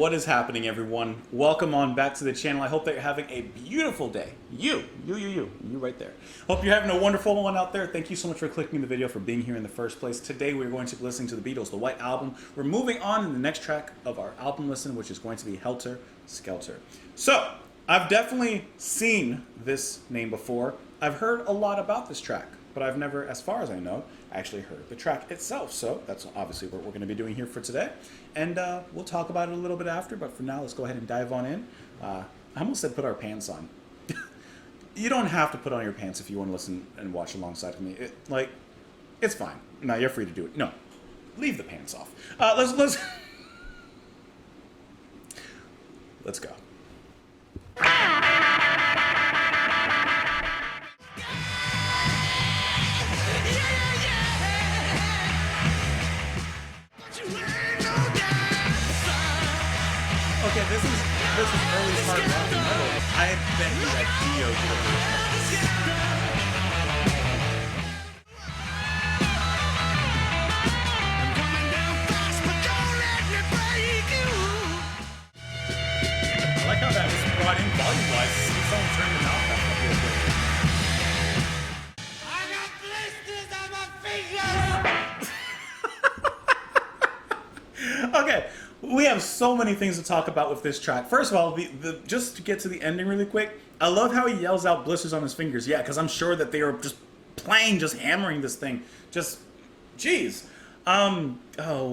what is happening, everyone? Welcome on back to the channel. I hope that you're having a beautiful day. You right there. Hope you're having a wonderful one out there. Thank you so much for clicking the video, for being here in the first place. Today we're going to be listening to the Beatles, the White Album. We're moving on to the next track of our album listen, which is going to be Helter Skelter. So, I've definitely seen this name before. I've heard a lot about this track, but I've never, as far as I know, actually heard the track itself. So that's obviously what we're going to be doing here for today. And we'll talk about it a little bit after, but for now, let's go ahead and dive on in. I almost said put our pants on. You don't have to put on your pants if you want to listen and watch alongside with me. It's fine. No, you're free to do it. No, leave the pants off. Let's go. Okay, this is early hard rock and metal. I bet you that Dio could have I like how that was brought in volume-wise. See someone turn the knob back up real quick. I got blisters on my fingers! Okay. We have so many things to talk about with this track. First of all, just to get to the ending really quick, I love how he yells out blisters on his fingers. Yeah, because I'm sure that they are just playing, just hammering this thing. Just, jeez. Oh,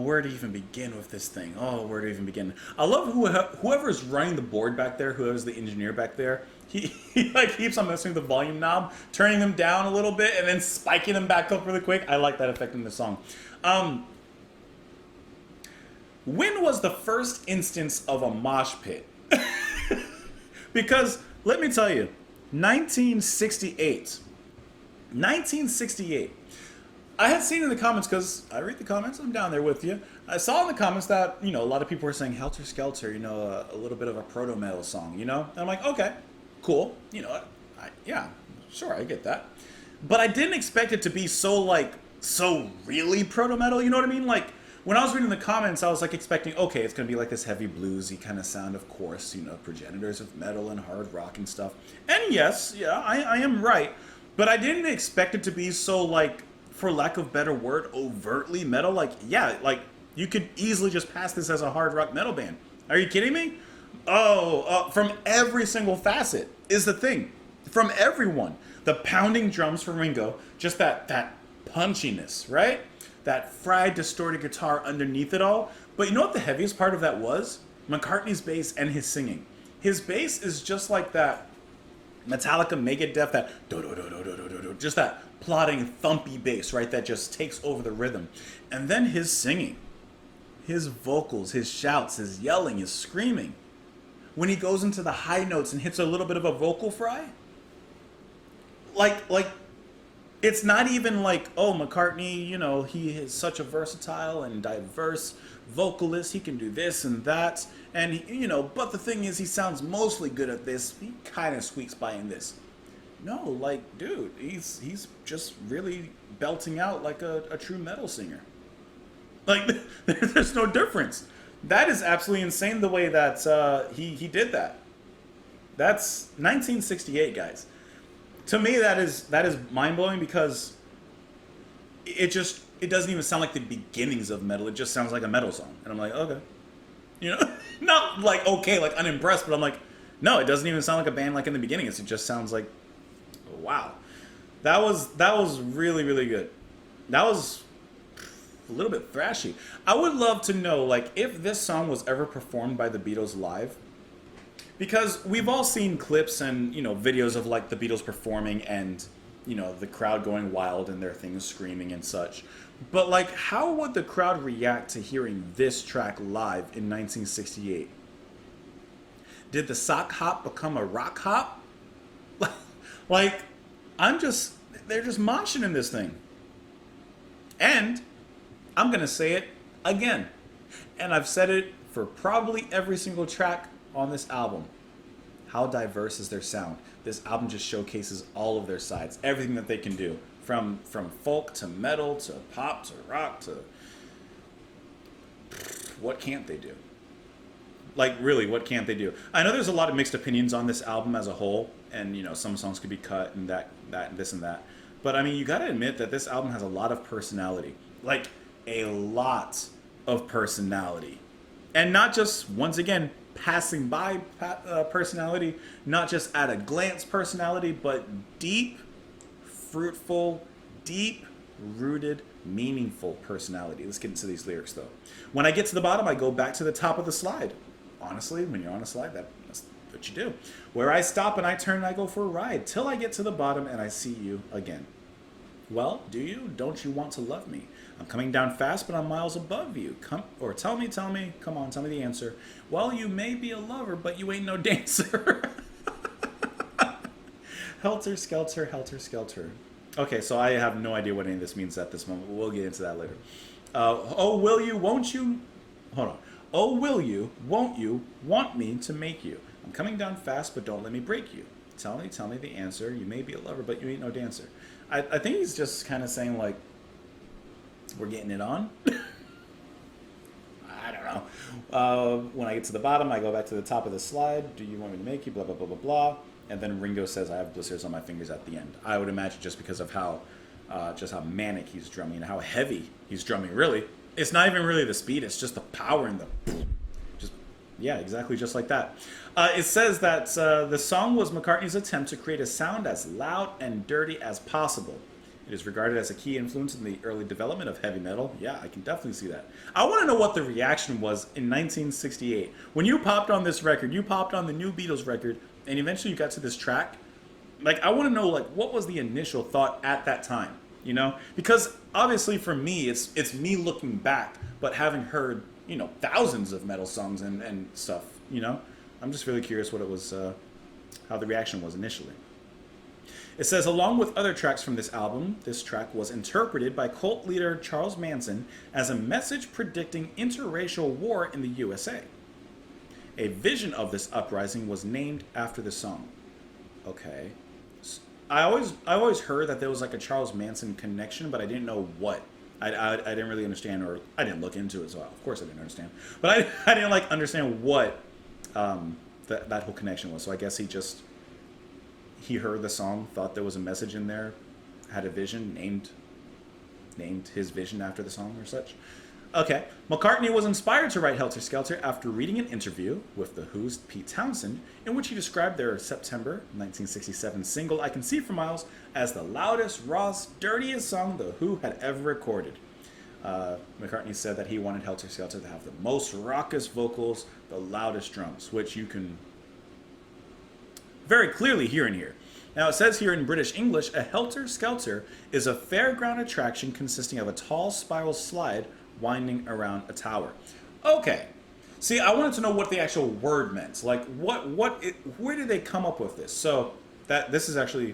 where to even begin with this thing? Oh, where to even begin? I love whoever's running the board back there, whoever's the engineer back there. He like keeps on messing with the volume knob, turning them down a little bit, and then spiking them back up really quick. I like that effect in the song. When was the first instance of a mosh pit? Because, let me tell you, 1968. I had seen in the comments, because I read the comments, I'm down there with you. I saw in the comments that, a lot of people were saying Helter Skelter, a little bit of a Proto-Metal song, And I'm like, okay, cool. Yeah, sure, I get that. But I didn't expect it to be so really Proto-Metal, you know what I mean? Like, when I was reading the comments, I was expecting, okay, it's going to be like this heavy bluesy kind of sound, of course, progenitors of metal and hard rock and stuff. And yes, yeah, I am right. But I didn't expect it to be so, for lack of better word, overtly metal. You could easily just pass this as a hard rock metal band. Are you kidding me? From every single facet is the thing. From everyone. The pounding drums from Ringo, just that punchiness, right? That fried, distorted guitar underneath it all. But you know what the heaviest part of that was? McCartney's bass and his singing. His bass is just like that Metallica Megadeth, that do-do-do-do-do-do-do, just that plodding, thumpy bass, right? That just takes over the rhythm. And then his singing, his vocals, his shouts, his yelling, his screaming. When he goes into the high notes and hits a little bit of a vocal fry. It's not even McCartney, he is such a versatile and diverse vocalist. He can do this and that. And, but the thing is, he sounds mostly good at this. He kind of squeaks by in this. No, dude, he's just really belting out like a true metal singer. There's no difference. That is absolutely insane the way that he did that. That's 1968, guys. To me, that is mind-blowing because it doesn't even sound like the beginnings of metal. It just sounds like a metal song. And I'm like, okay. Not unimpressed, but I'm like, no, it doesn't even sound like a band in the beginning. It just sounds like, wow. That was really, really good. That was a little bit thrashy. I would love to know, if this song was ever performed by the Beatles live. Because we've all seen clips and, videos of, the Beatles performing and, the crowd going wild and their things screaming and such. But, how would the crowd react to hearing this track live in 1968? Did the sock hop become a rock hop? They're just moshing in this thing. And I'm going to say it again. And I've said it for probably every single track on this album. How diverse is their sound? This album just showcases all of their sides, everything that they can do, from folk to metal to pop to rock to what can't they do? Like, really, what can't they do? I know there's a lot of mixed opinions on this album as a whole, and some songs could be cut and that, and this and that. But I mean, you got to admit that this album has a lot of personality, like a lot of personality, and not just once again passing by personality, not just at a glance personality, but deep, fruitful, deep rooted, meaningful personality. Let's get into these lyrics though. When I get to the bottom, I go back to the top of the slide. Honestly, when you're on a slide, that's what you do. Where I stop and I turn and I go for a ride till I get to the bottom and I see you again. Well, do you? Don't you want to love me? I'm coming down fast, but I'm miles above you. Come or tell me, come on, tell me the answer. Well, you may be a lover, but you ain't no dancer. Helter Skelter, Helter Skelter. Okay, so I have no idea what any of this means at this moment. We'll get into that later. Oh, will you, won't you? Hold on. Oh, will you, won't you, want me to make you? I'm coming down fast, but don't let me break you. Tell me the answer. You may be a lover, but you ain't no dancer. I think he's just kind of saying, like, we're getting it on. I don't know. When I get to the bottom, I go back to the top of the slide. Do you want me to make you? Blah, blah, blah, blah, blah. And then Ringo says, I have blisters on my fingers at the end. I would imagine just because of how manic he's drumming and how heavy he's drumming, really. It's not even really the speed, it's just the power and the... Yeah, exactly just like that. It says that the song was McCartney's attempt to create a sound as loud and dirty as possible. It is regarded as a key influence in the early development of heavy metal. Yeah, I can definitely see that. I want to know what the reaction was in 1968. When you popped on this record, you popped on the new Beatles record, and eventually you got to this track. Like, I want to know, like, what was the initial thought at that time? Because obviously for me, it's me looking back, but having heard, thousands of metal songs and stuff, I'm just really curious what it was, how the reaction was initially. It says, along with other tracks from this album, this track was interpreted by cult leader Charles Manson as a message predicting interracial war in the USA. A vision of this uprising was named after the song. Okay. I always heard that there was like a Charles Manson connection, but I didn't know what. I didn't really understand, or I didn't look into it, so of course I didn't understand. But I didn't like understand what that whole connection was. So I guess he heard the song, thought there was a message in there, had a vision, named his vision after the song or such. Okay, McCartney was inspired to write Helter Skelter after reading an interview with The Who's Pete Townsend, in which he described their September 1967 single, I Can See for Miles, as the loudest, rawest, dirtiest song The Who had ever recorded. McCartney said that he wanted Helter Skelter to have the most raucous vocals, the loudest drums, which you can very clearly hear in here. Now, it says here in British English, a Helter Skelter is a fairground attraction consisting of a tall spiral slide winding around a tower. Okay. See, I wanted to know what the actual word meant. Like, where did they come up with this? So, this is actually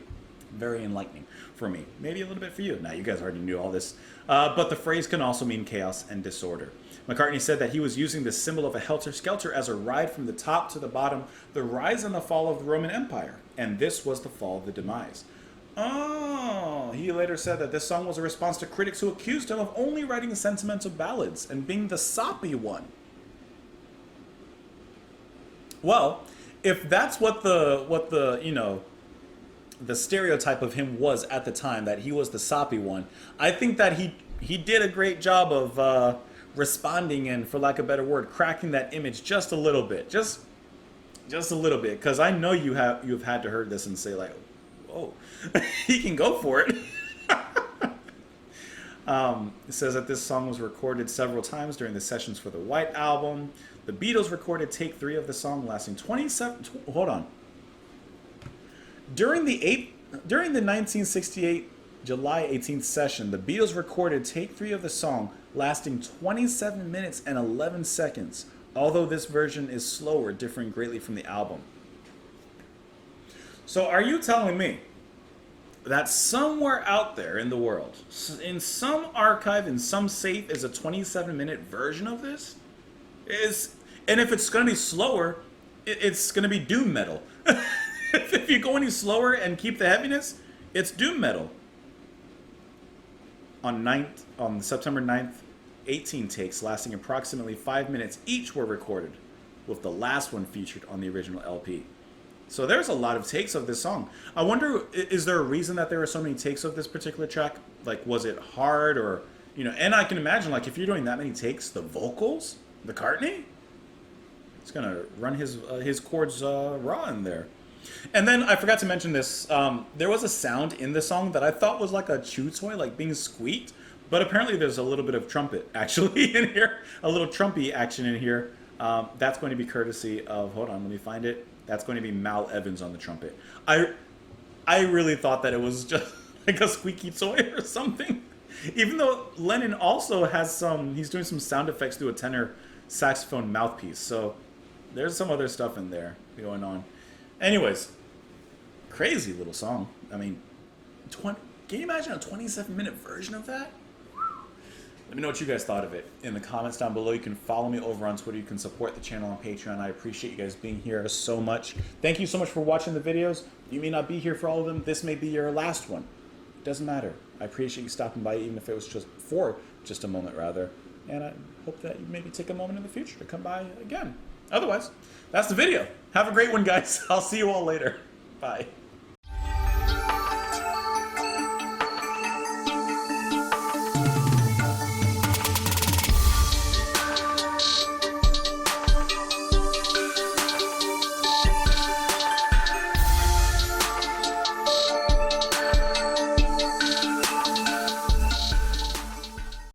very enlightening for me. Maybe a little bit for you. Now, you guys already knew all this. But the phrase can also mean chaos and disorder. McCartney said that he was using the symbol of a Helter Skelter as a ride from the top to the bottom, the rise and the fall of the Roman Empire. And this was the fall of the demise. Oh, he later said that this song was a response to critics who accused him of only writing sentimental ballads and being the soppy one. Well, if that's what the stereotype of him was at the time, that he was the soppy one, I think that he did a great job of responding and, for lack of a better word, cracking that image just a little bit, just a little bit, because I know you've had to heard this and say like, oh, he can go for it. It says that this song was recorded several times during the sessions for the White Album. The Beatles recorded take 3 of the song, lasting 27. Hold on. During the 1968 July 18th session, the Beatles recorded take 3 of the song, lasting 27 minutes and 11 seconds. Although this version is slower, differing greatly from the album. So are you telling me that somewhere out there in the world, in some archive, in some safe, is a 27-minute version of this? And if it's going to be slower, it's going to be doom metal. If you go any slower and keep the heaviness, it's doom metal. On September 9th, 18 takes lasting approximately 5 minutes each were recorded. with the last one featured on the original LP. So there's a lot of takes of this song. I wonder, is there a reason that there are so many takes of this particular track? Like, was it hard, or, you know? And I can imagine, like, if you're doing that many takes, the vocals, McCartney, it's gonna run his chords raw in there. And then I forgot to mention this. There was a sound in the song that I thought was like a chew toy, like being squeaked. But apparently there's a little bit of trumpet actually in here, a little trumpy action in here. That's going to be courtesy of, hold on, let me find it. That's going to be Mal Evans on the trumpet. I really thought that it was just like a squeaky toy or something. Even though Lennon also has he's doing some sound effects through a tenor saxophone mouthpiece. So there's some other stuff in there going on. Anyways, crazy little song. I mean, can you imagine a 27-minute version of that? Let me know what you guys thought of it in the comments down below. You can follow me over on Twitter. You can support the channel on Patreon. I appreciate you guys being here so much. Thank you so much for watching the videos. You may not be here for all of them. This may be your last one. It doesn't matter. I appreciate you stopping by, even if it was just a moment, rather. And I hope that you maybe take a moment in the future to come by again. Otherwise, that's the video. Have a great one, guys. I'll see you all later. Bye.